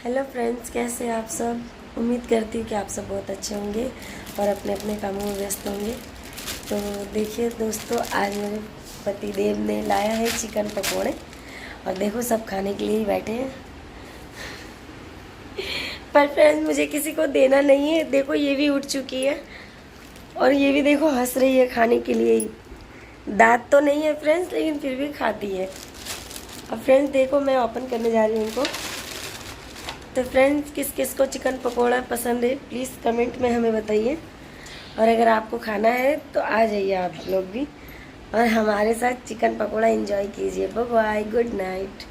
Hello friends, कैसे हैं आप सब। उम्मीद करती हूँ कि आप सब बहुत अच्छे होंगे और अपने अपने कामों में व्यस्त होंगे। तो देखिए दोस्तों, आज मेरे पति देव ने लाया है चिकन पकोड़े और देखो सब खाने के लिए ही बैठे हैं। पर फ्रेंड्स, मुझे किसी को देना नहीं है। देखो ये भी उठ चुकी है और ये भी देखो हंस रही है खाने के लिए ही। दांत तो नहीं है फ्रेंड्स, लेकिन फिर भी खाती है। अब फ्रेंड्स देखो, मैं ओपन करने जा रही हूँ इनको। तो फ्रेंड्स, किस किस को चिकन पकोड़ा पसंद है प्लीज़ कमेंट में हमें बताइए। और अगर आपको खाना है तो आ जाइए आप लोग भी और हमारे साथ चिकन पकोड़ा एंजॉय कीजिए। Bye bye, good night.